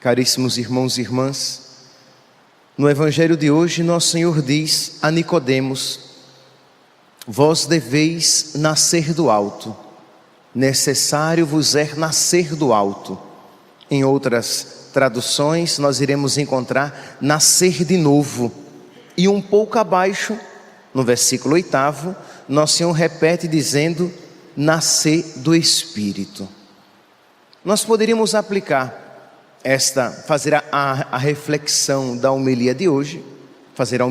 Caríssimos irmãos e irmãs, no Evangelho de hoje, nosso Senhor diz a Nicodemos: vós deveis nascer do alto, necessário vos é nascer do alto. Em outras traduções, nós iremos encontrar nascer de novo. E um pouco abaixo, no versículo 8º, nosso Senhor repete dizendo: nascer do Espírito. Nós poderíamos aplicar fazer a reflexão da homilia de hoje, fazendo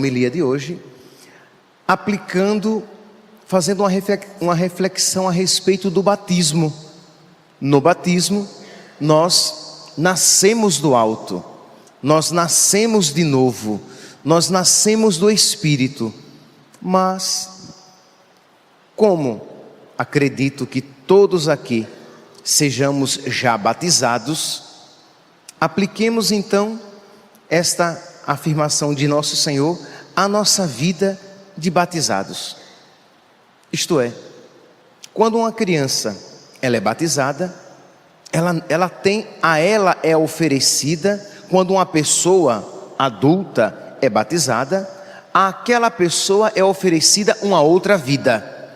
uma reflexão a respeito do batismo. No batismo, nós nascemos do alto, nós nascemos de novo, nós nascemos do Espírito. Mas, como acredito que todos aqui sejamos já batizados, apliquemos então esta afirmação de nosso Senhor à nossa vida de batizados. Isto é, quando uma criança ela é batizada, ela é oferecida, quando uma pessoa adulta é batizada, àquela pessoa é oferecida uma outra vida.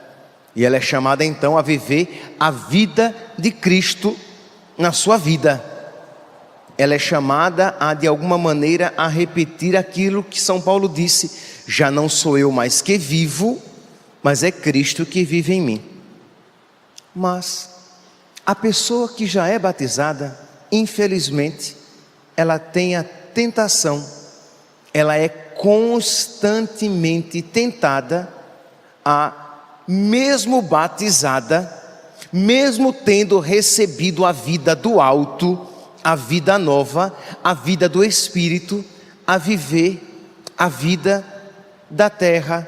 E ela é chamada então a viver a vida de Cristo na sua vida. Ela é chamada de alguma maneira a repetir aquilo que São Paulo disse: já não sou eu mais que vivo, mas é Cristo que vive em mim. Mas a pessoa que já é batizada, infelizmente, ela tem a tentação, ela é constantemente tentada mesmo batizada, mesmo tendo recebido a vida do alto, a vida nova, a vida do Espírito, a viver a vida da terra,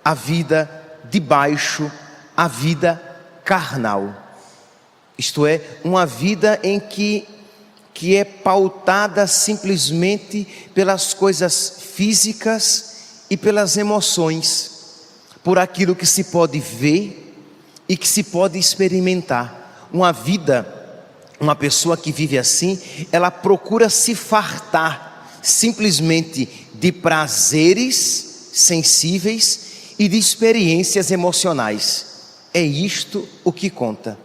a vida de baixo, a vida carnal. Isto é, uma vida em que é pautada simplesmente pelas coisas físicas e pelas emoções, por aquilo que se pode ver e que se pode experimentar. Uma pessoa que vive assim, ela procura se fartar simplesmente de prazeres sensíveis e de experiências emocionais. É isto o que conta.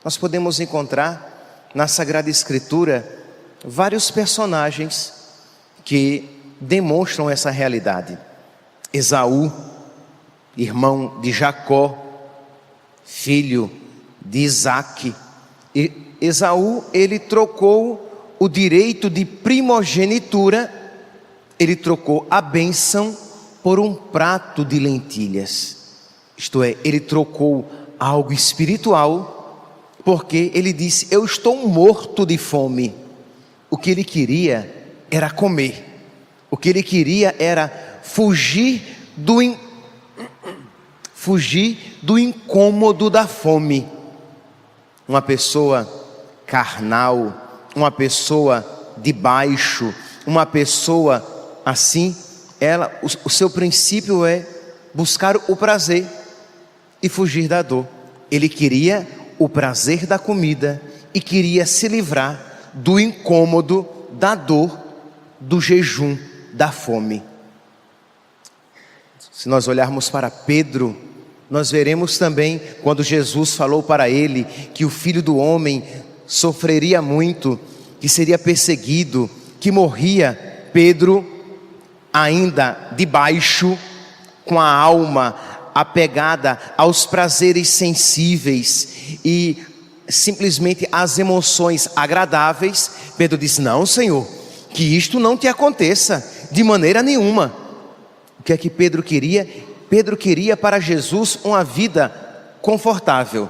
Nós podemos encontrar na Sagrada Escritura vários personagens que demonstram essa realidade. Esaú, irmão de Jacó, filho de Isaque. Esaú, ele trocou o direito de primogenitura, ele trocou a bênção por um prato de lentilhas. Isto é, ele trocou algo espiritual, porque ele disse: eu estou morto de fome. O que ele queria era comer, o que ele queria era fugir do incômodo da fome. Uma pessoa carnal, uma pessoa de baixo, uma pessoa assim, o seu princípio é buscar o prazer e fugir da dor. Ele queria o prazer da comida e queria se livrar do incômodo, da dor, do jejum, da fome. Se nós olharmos para Pedro, nós veremos também quando Jesus falou para ele que o Filho do Homem sofreria muito, que seria perseguido, que morria. Pedro, ainda de baixo, com a alma apegada aos prazeres sensíveis e simplesmente às emoções agradáveis, Pedro disse: não, Senhor, que isto não te aconteça de maneira nenhuma. O que é que Pedro queria? Pedro queria para Jesus uma vida confortável.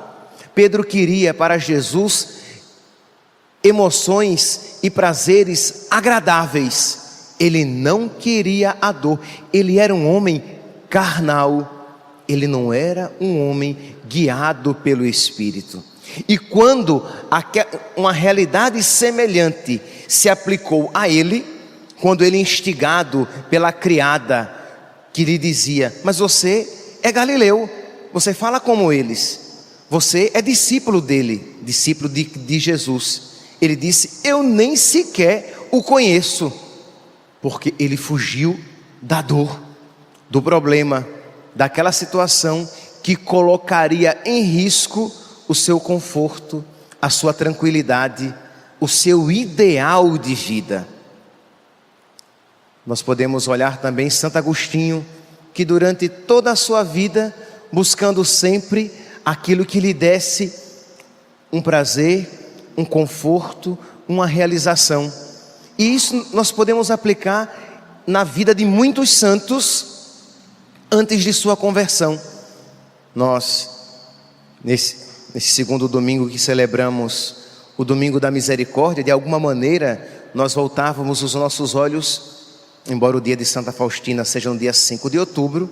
Pedro queria para Jesus emoções e prazeres agradáveis. Ele não queria a dor. Ele era um homem carnal. Ele não era um homem guiado pelo Espírito. E quando uma realidade semelhante se aplicou a ele, quando ele, instigado pela criada, que lhe dizia: mas você é galileu, você fala como eles, você é discípulo dele, discípulo de Jesus. Ele disse: eu nem sequer o conheço, porque ele fugiu da dor, do problema, daquela situação que colocaria em risco o seu conforto, a sua tranquilidade, o seu ideal de vida. Nós podemos olhar também Santo Agostinho, que durante toda a sua vida, buscando sempre aquilo que lhe desse um prazer, um conforto, uma realização. E isso nós podemos aplicar na vida de muitos santos antes de sua conversão. Nós, nesse segundo domingo que celebramos o Domingo da Misericórdia, de alguma maneira nós voltávamos os nossos olhos, embora o dia de Santa Faustina seja no dia 5 de outubro,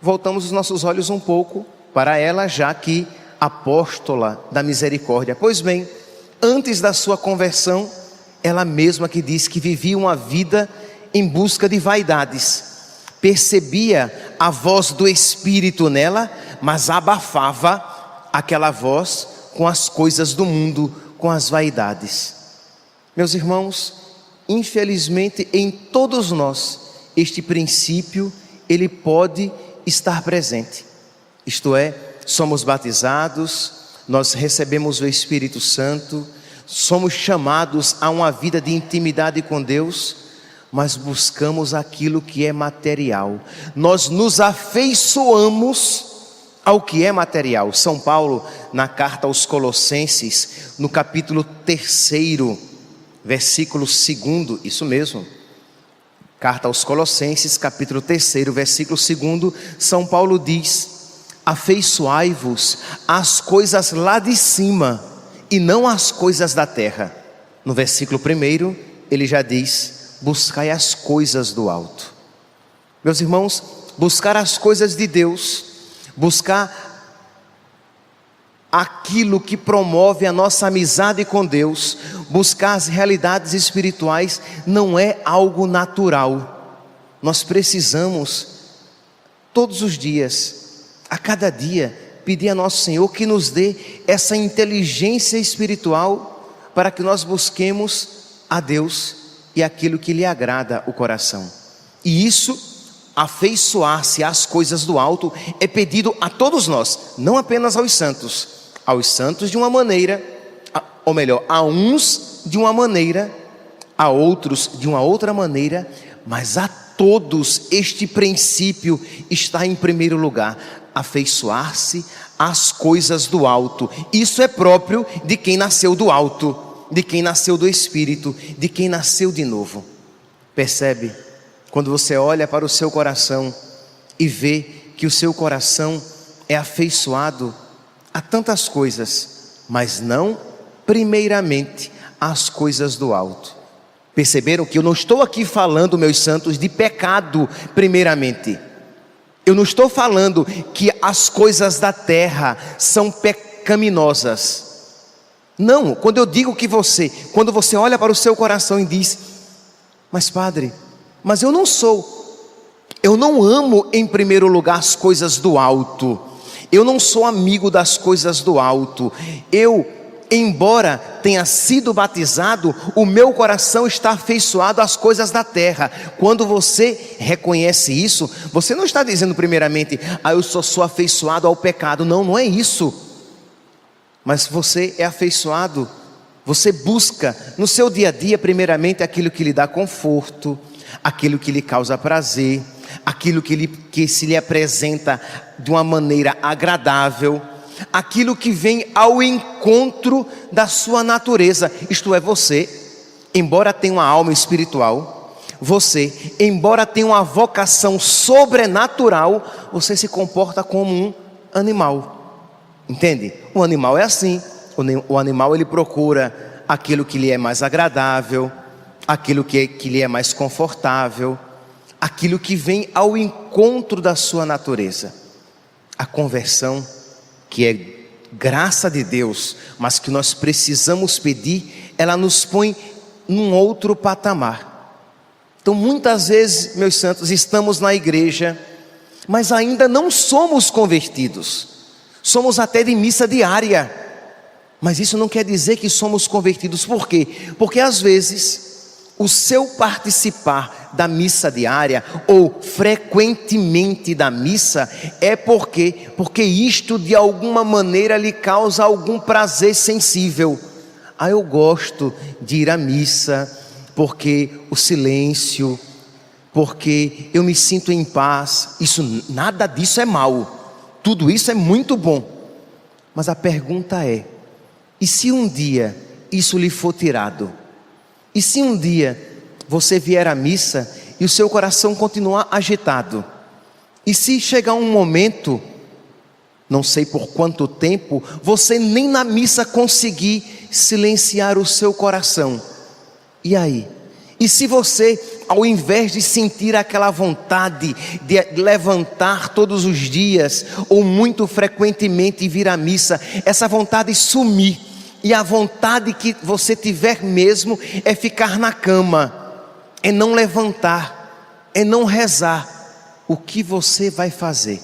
voltamos os nossos olhos um pouco para ela, já que apóstola da misericórdia. Pois bem, antes da sua conversão, ela mesma que diz que vivia uma vida em busca de vaidades, percebia a voz do Espírito nela, mas abafava aquela voz com as coisas do mundo, com as vaidades. Meus irmãos, infelizmente em todos nós, este princípio, ele pode estar presente. Isto é, somos batizados, nós recebemos o Espírito Santo, somos chamados a uma vida de intimidade com Deus, mas buscamos aquilo que é material. Nós nos afeiçoamos ao que é material. São Paulo, na carta aos Colossenses, no capítulo 3, versículo 2, isso mesmo. Carta aos Colossenses, capítulo 3, versículo 2, São Paulo diz: afeiçoai-vos às coisas lá de cima e não às coisas da terra. No versículo 1, ele já diz: buscai as coisas do alto. Meus irmãos, buscar as coisas de Deus, buscar aquilo que promove a nossa amizade com Deus, buscar as realidades espirituais, não é algo natural. Nós precisamos todos os dias, a cada dia, pedir a nosso Senhor que nos dê essa inteligência espiritual para que nós busquemos a Deus e aquilo que lhe agrada o coração. E isso, afeiçoar-se às coisas do alto, é pedido a todos nós, não apenas aos santos de uma maneira, ou melhor, a uns de uma maneira, a outros de uma outra maneira, mas a todos este princípio está em primeiro lugar: afeiçoar-se às coisas do alto. Isso é próprio de quem nasceu do alto, de quem nasceu do Espírito, de quem nasceu de novo. Percebe? Quando você olha para o seu coração e vê que o seu coração é afeiçoado a tantas coisas, mas não primeiramente às coisas do alto. Perceberam que eu não estou aqui falando, meus santos, de pecado primeiramente. Eu não estou falando que as coisas da terra são pecaminosas. Não, quando eu digo que quando você olha para o seu coração e diz: mas padre, mas eu não amo em primeiro lugar as coisas do alto, eu não sou amigo das coisas do alto, embora tenha sido batizado, o meu coração está afeiçoado às coisas da terra. Quando você reconhece isso, você não está dizendo primeiramente: eu só sou afeiçoado ao pecado. Não, não é isso. Mas você é afeiçoado, você busca no seu dia a dia primeiramente aquilo que lhe dá conforto, aquilo que lhe causa prazer, aquilo que se lhe apresenta de uma maneira agradável, aquilo que vem ao encontro da sua natureza. Isto é, você, embora tenha uma alma espiritual, você, embora tenha uma vocação sobrenatural, você se comporta como um animal. Entende? O animal é assim. O animal, ele procura aquilo que lhe é mais agradável, aquilo que lhe é mais confortável, aquilo que vem ao encontro da sua natureza. A conversão, que é graça de Deus, mas que nós precisamos pedir, ela nos põe num outro patamar. Então muitas vezes, meus santos, estamos na igreja, mas ainda não somos convertidos. Somos até de missa diária, mas isso não quer dizer que somos convertidos. Por quê? Porque às vezes o seu participar da missa diária ou frequentemente da missa é porque isto de alguma maneira lhe causa algum prazer sensível. Eu gosto de ir à missa porque o silêncio, porque eu me sinto em paz. Nada disso é mal, tudo isso é muito bom. Mas a pergunta é: e se um dia isso lhe for tirado? E se um dia você vier à missa e o seu coração continuar agitado? E se chegar um momento, não sei por quanto tempo, você nem na missa conseguir silenciar o seu coração? E aí? E se você, ao invés de sentir aquela vontade de levantar todos os dias, ou muito frequentemente vir à missa, essa vontade sumir, e a vontade que você tiver mesmo é ficar na cama, é não levantar, é não rezar, o que você vai fazer?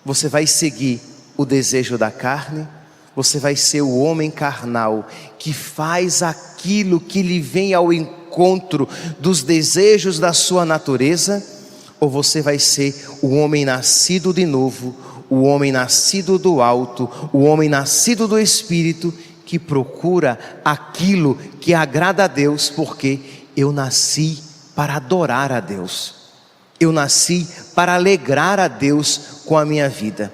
Você vai seguir o desejo da carne? Você vai ser o homem carnal que faz aquilo que lhe vem ao encontro dos desejos da sua natureza? Ou você vai ser o homem nascido de novo, o homem nascido do alto, o homem nascido do Espírito, que procura aquilo que agrada a Deus? Porque eu nasci para adorar a Deus, eu nasci para alegrar a Deus com a minha vida.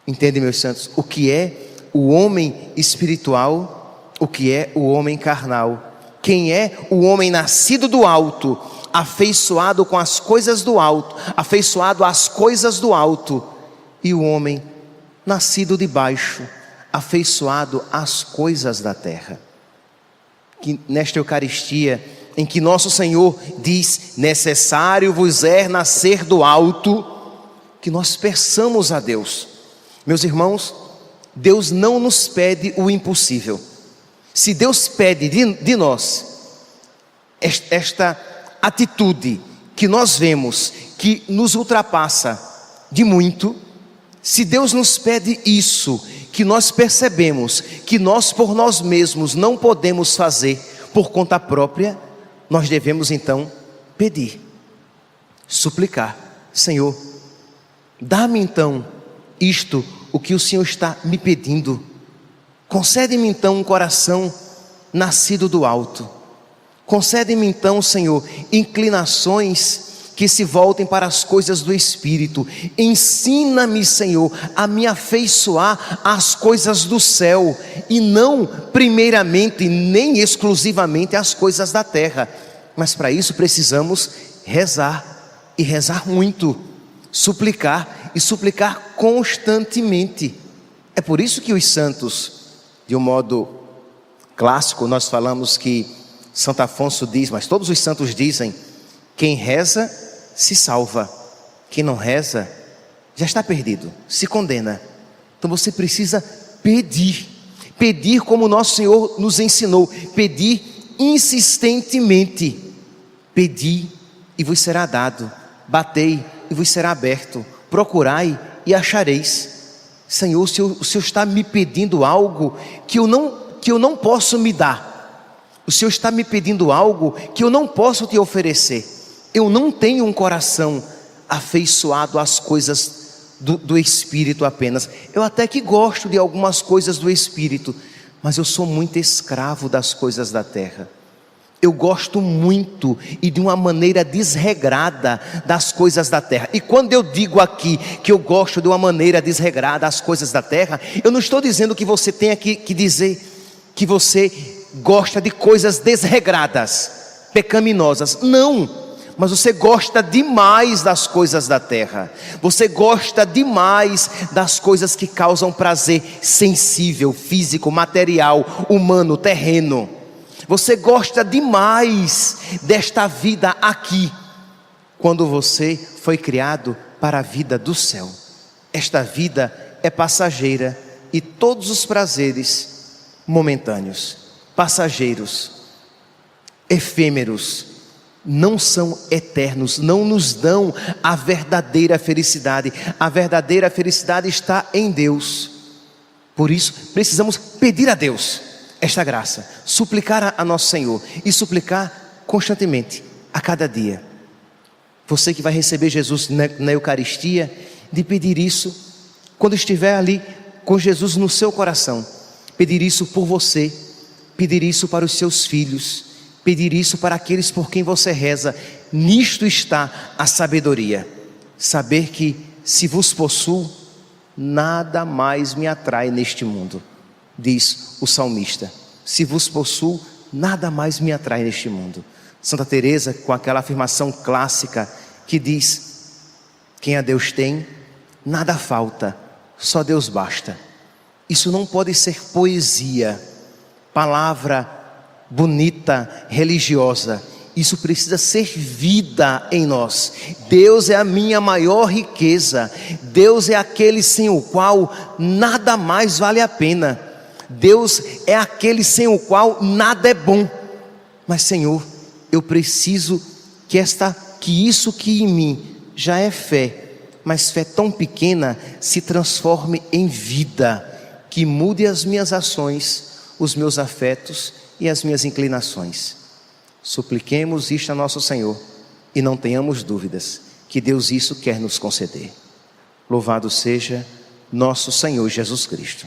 Entende, meus santos, o que é o homem espiritual, o que é o homem carnal? Quem é o homem nascido do alto, afeiçoado com as coisas do alto, afeiçoado às coisas do alto, e o homem nascido de baixo, afeiçoado às coisas da terra. Que nesta Eucaristia, em que nosso Senhor diz: necessário vos é nascer do alto, que nós peçamos a Deus. Meus irmãos, Deus não nos pede o impossível. Se Deus pede de nós esta atitude que nós vemos, que nos ultrapassa de muito, se Deus nos pede isso, que nós percebemos que nós por nós mesmos não podemos fazer por conta própria, nós devemos então pedir, suplicar: Senhor, dá-me então isto, o que o Senhor está me pedindo. Concede-me então um coração nascido do alto. Concede-me então, Senhor, inclinações que se voltem para as coisas do Espírito. Ensina-me, Senhor, a me afeiçoar às coisas do céu, e não primeiramente nem exclusivamente às coisas da terra. Mas para isso precisamos rezar, e rezar muito, suplicar, e suplicar constantemente. É por isso que os santos, de um modo clássico, nós falamos que Santo Afonso diz, mas todos os santos dizem: quem reza se salva, quem não reza já está perdido, se condena. Então você precisa pedir, pedir como nosso Senhor nos ensinou, pedir insistentemente. Pedi e vos será dado, batei e vos será aberto, procurai e achareis. Senhor, o Senhor está me pedindo algo que eu não posso me dar. O Senhor está me pedindo algo que eu não posso te oferecer. Eu não tenho um coração afeiçoado às coisas do Espírito apenas. Eu até que gosto de algumas coisas do Espírito, mas eu sou muito escravo das coisas da terra. Eu gosto muito e de uma maneira desregrada das coisas da terra. E quando eu digo aqui que eu gosto de uma maneira desregrada das coisas da terra, eu não estou dizendo que você tenha que dizer que você gosta de coisas desregradas, pecaminosas. Não. Mas você gosta demais das coisas da terra. Você gosta demais das coisas que causam prazer sensível, físico, material, humano, terreno. Você gosta demais desta vida aqui, quando você foi criado para a vida do céu. Esta vida é passageira e todos os prazeres momentâneos, passageiros, efêmeros, não são eternos, não nos dão a verdadeira felicidade. A verdadeira felicidade está em Deus. Por isso precisamos pedir a Deus esta graça, suplicar a nosso Senhor, e suplicar constantemente, a cada dia. Você que vai receber Jesus na Eucaristia, de pedir isso, quando estiver ali com Jesus no seu coração, pedir isso por você, pedir isso para os seus filhos, pedir isso para aqueles por quem você reza. Nisto está a sabedoria, saber que se vos possuo, nada mais me atrai neste mundo, diz o salmista. Se vos possuo, nada mais me atrai neste mundo. Santa Teresa, com aquela afirmação clássica que diz: quem a Deus tem, nada falta, só Deus basta. Isso não pode ser poesia, palavra bonita, religiosa. Isso precisa ser vida em nós. Deus é a minha maior riqueza. Deus é aquele sem o qual nada mais vale a pena. Deus é aquele sem o qual nada é bom. Mas, Senhor, eu preciso que isso que em mim já é fé, mas fé tão pequena, se transforme em vida, que mude as minhas ações, os meus afetos e as minhas inclinações. Supliquemos isto a nosso Senhor e não tenhamos dúvidas que Deus isso quer nos conceder. Louvado seja nosso Senhor Jesus Cristo.